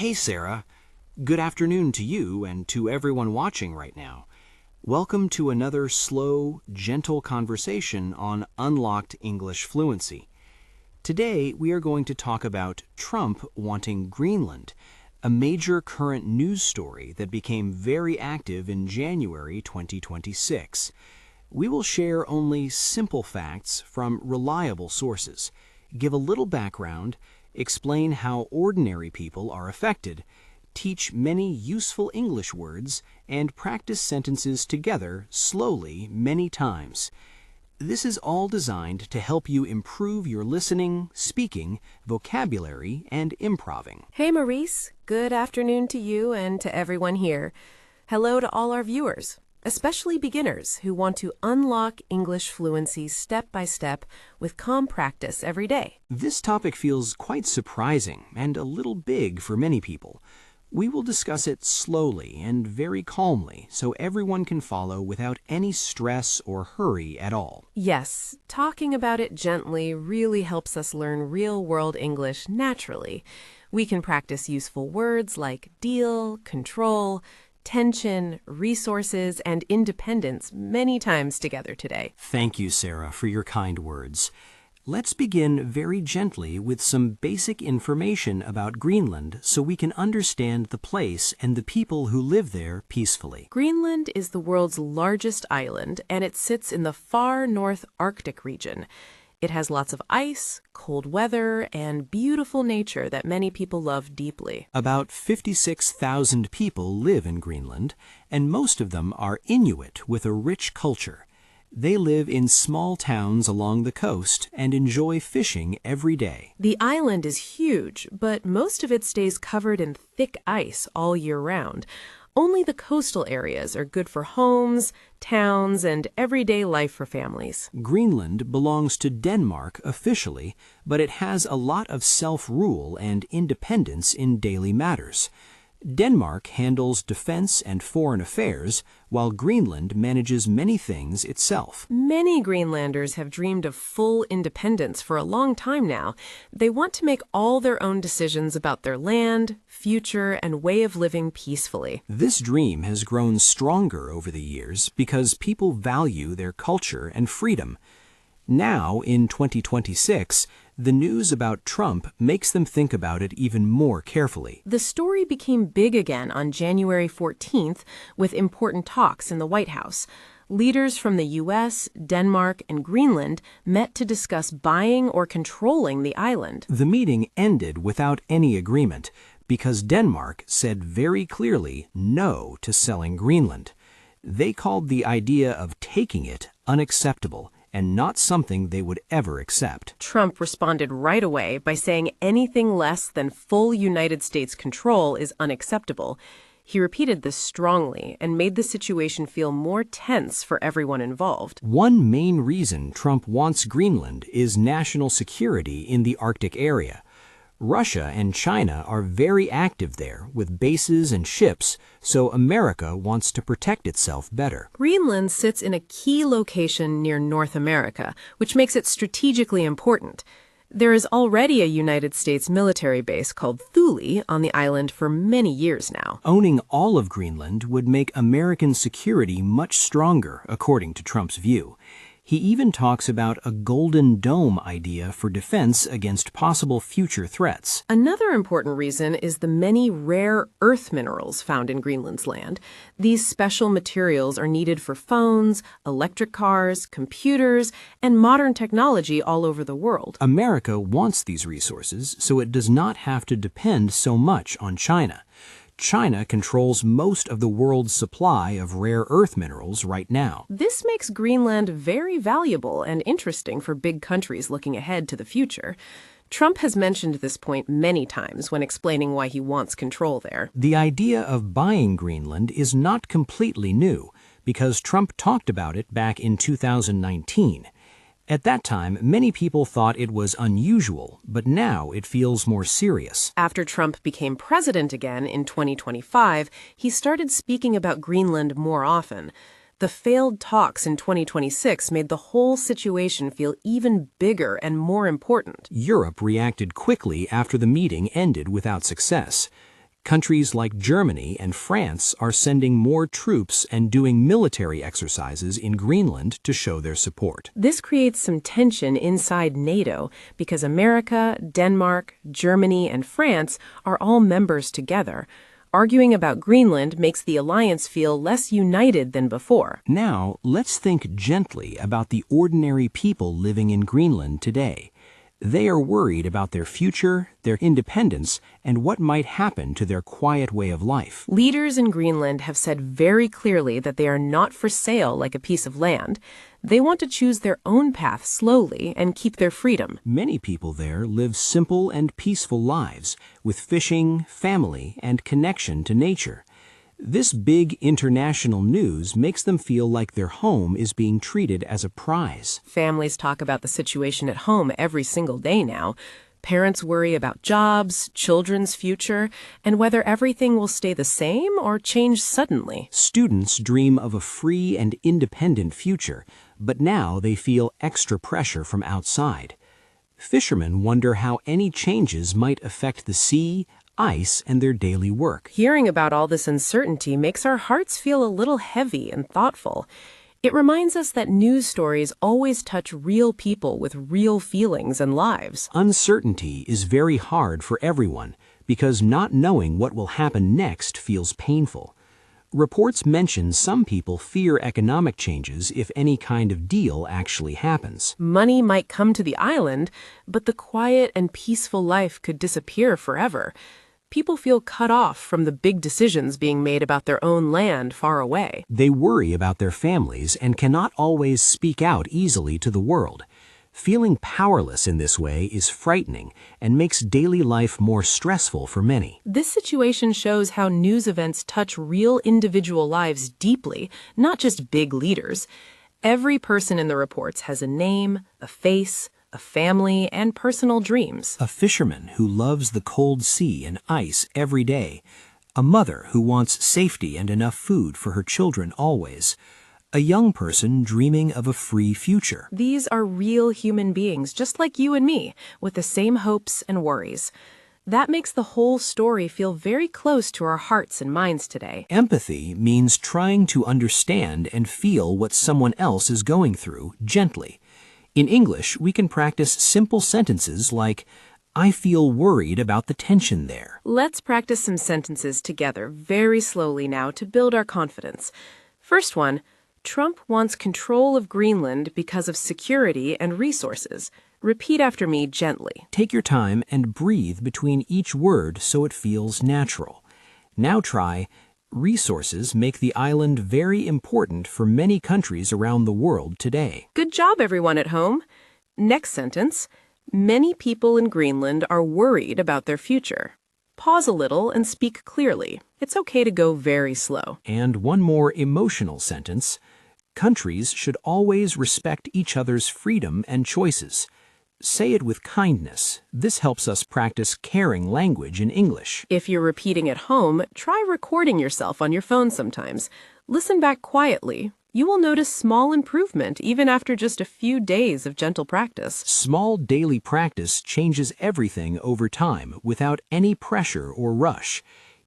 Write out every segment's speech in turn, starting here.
Hey Sarah, good afternoon to you and to everyone watching right now. Welcome to another slow, gentle conversation on unlocked English fluency. Today we are going to talk about Trump wanting Greenland, a major current news story that became very active in January 2026. We will share only simple facts from reliable sources, give a little background, explain how ordinary people are affected, teach many useful English words, and practice sentences together slowly many times. This is all designed to help you improve your listening, speaking, vocabulary, and improving. Hey Maurice, good afternoon to you and to everyone here. Hello to all our viewers, especially beginners who want to unlock English fluency step by step with calm practice every day. This topic feels quite surprising and a little big for many people. We will discuss it slowly and very calmly so everyone can follow without any stress or hurry at all. Yes, talking about it gently really helps us learn real-world English naturally. We can practice useful words like deal, control, tension, resources, and independence many times together today. Thank you, Sarah, for your kind words. Let's begin very gently with some basic information about Greenland so we can understand the place and the people who live there peacefully. Greenland is the world's largest island, and it sits in the far north Arctic region. It has lots of ice, cold weather, and beautiful nature that many people love deeply. About 56,000 people live in Greenland, and most of them are Inuit with a rich culture. They live in small towns along the coast and enjoy fishing every day. The island is huge, but most of it stays covered in thick ice all year round. Only the coastal areas are good for homes, towns, and everyday life for families. Greenland belongs to Denmark officially, but it has a lot of self-rule and independence in daily matters. Denmark handles defense and foreign affairs, while Greenland manages many things itself. Many Greenlanders have dreamed of full independence for a long time now. They want to make all their own decisions about their land, future, and way of living peacefully. This dream has grown stronger over the years because people value their culture and freedom. Now, in 2026, the news about Trump makes them think about it even more carefully. The story became big again on January 14th with important talks in the White House. Leaders from the U.S., Denmark, and Greenland met to discuss buying or controlling the island. The meeting ended without any agreement because Denmark said very clearly no to selling Greenland. They called the idea of taking it unacceptable and not something they would ever accept. Trump responded right away by saying anything less than full United States control is unacceptable. He repeated this strongly and made the situation feel more tense for everyone involved. One main reason Trump wants Greenland is national security in the Arctic area. Russia and China are very active there with bases and ships, so America wants to protect itself better. Greenland sits in a key location near North America, which makes it strategically important. There is already a United States military base called Thule on the island for many years now. Owning all of Greenland would make American security much stronger, according to Trump's view. He even talks about a Golden Dome idea for defense against possible future threats. Another important reason is the many rare earth minerals found in Greenland's land. These special materials are needed for phones, electric cars, computers, and modern technology all over the world. America wants these resources so it does not have to depend so much on China. China controls most of the world's supply of rare earth minerals right now. This makes Greenland very valuable and interesting for big countries looking ahead to the future. Trump has mentioned this point many times when explaining why he wants control there. The idea of buying Greenland is not completely new because Trump talked about it back in 2019. At that time, many people thought it was unusual, but now it feels more serious. After Trump became president again in 2025, he started speaking about Greenland more often. The failed talks in 2026 made the whole situation feel even bigger and more important. Europe reacted quickly after the meeting ended without success. Countries like Germany and France are sending more troops and doing military exercises in Greenland to show their support. This creates some tension inside NATO because America, Denmark, Germany, and France are all members together. Arguing about Greenland makes the alliance feel less united than before. Now, let's think gently about the ordinary people living in Greenland today. They are worried about their future, their independence, and what might happen to their quiet way of life. Leaders in Greenland have said very clearly that they are not for sale like a piece of land. They want to choose their own path slowly and keep their freedom. Many people there live simple and peaceful lives with fishing, family, and connection to nature. This big international news makes them feel like their home is being treated as a prize. Families talk about the situation at home every single day now. Parents worry about jobs, children's future, and whether everything will stay the same or change suddenly. Students dream of a free and independent future, but now they feel extra pressure from outside. Fishermen wonder how any changes might affect the sea, ice, and their daily work. Hearing about all this uncertainty makes our hearts feel a little heavy and thoughtful. It reminds us that news stories always touch real people with real feelings and lives. Uncertainty is very hard for everyone because not knowing what will happen next feels painful. Reports mention some people fear economic changes if any kind of deal actually happens. Money might come to the island, but the quiet and peaceful life could disappear forever. People feel cut off from the big decisions being made about their own land far away. They worry about their families and cannot always speak out easily to the world. Feeling powerless in this way is frightening and makes daily life more stressful for many. This situation shows how news events touch real individual lives deeply, not just big leaders. Every person in the reports has a name, a face, a family, and personal dreams. A fisherman who loves the cold sea and ice every day. A mother who wants safety and enough food for her children always. A young person dreaming of a free future. These are real human beings, just like you and me, with the same hopes and worries. That makes the whole story feel very close to our hearts and minds today. Empathy means trying to understand and feel what someone else is going through gently. In English, we can practice simple sentences like, I feel worried about the tension there. Let's practice some sentences together very slowly now to build our confidence. First one, Trump wants control of Greenland because of security and resources. Repeat after me gently. Take your time and breathe between each word so it feels natural. Now try, resources make the island very important for many countries around the world today. Good job, everyone at home. Next sentence, many people in Greenland are worried about their future. Pause a little and speak clearly. It's okay to go very slow. And one more emotional sentence. Countries should always respect each other's freedom and choices. Say it with kindness. This helps us practice caring language in English. If you're repeating at home, try recording yourself on your phone sometimes. Listen back quietly. You will notice small improvement even after just a few days of gentle practice. Small daily practice changes everything over time without any pressure or rush.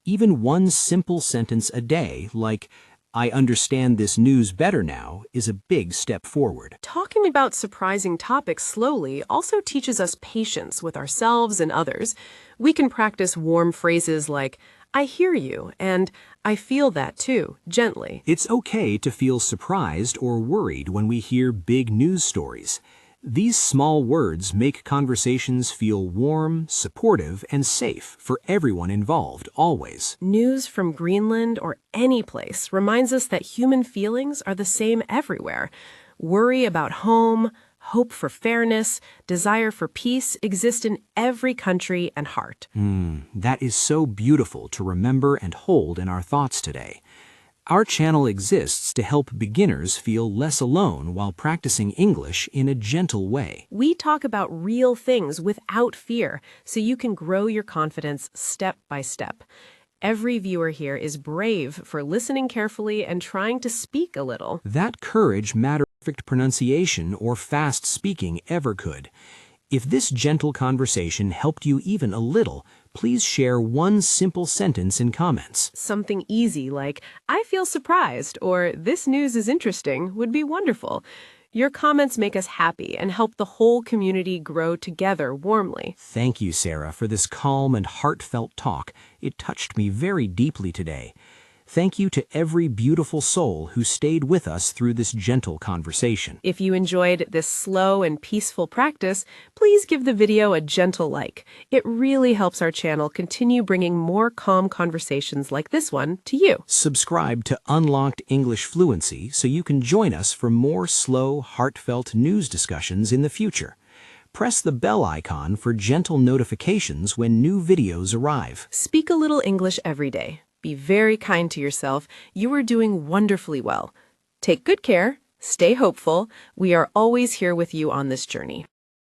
Even one simple sentence a day, like, I understand this news better now, is a big step forward. Talking about surprising topics slowly also teaches us patience with ourselves and others. We can practice warm phrases like, I hear you, and I feel that too, gently. It's okay to feel surprised or worried when we hear big news stories. These small words make conversations feel warm, supportive, and safe for everyone involved, always. News from Greenland or any place reminds us that human feelings are the same everywhere. Worry about home, hope for fairness, desire for peace exist in every country and heart. That is so beautiful to remember and hold in our thoughts today. Our channel exists to help beginners feel less alone while practicing English in a gentle way. We talk about real things without fear, so you can grow your confidence step by step. Every viewer here is brave for listening carefully and trying to speak a little. That courage matters perfect pronunciation or fast speaking ever could. If this gentle conversation helped you even a little, please share one simple sentence in comments. Something easy like, I feel surprised, or this news is interesting, would be wonderful. Your comments make us happy and help the whole community grow together warmly. Thank you, Sarah, for this calm and heartfelt talk. It touched me very deeply today. Thank you to every beautiful soul who stayed with us through this gentle conversation. If you enjoyed this slow and peaceful practice, please give the video a gentle like. It really helps our channel continue bringing more calm conversations like this one to you. Subscribe to Unlocked English Fluency so you can join us for more slow, heartfelt news discussions in the future. Press the bell icon for gentle notifications when new videos arrive. Speak a little English every day. Be very kind to yourself. You are doing wonderfully well. Take good care. Stay hopeful. We are always here with you on this journey.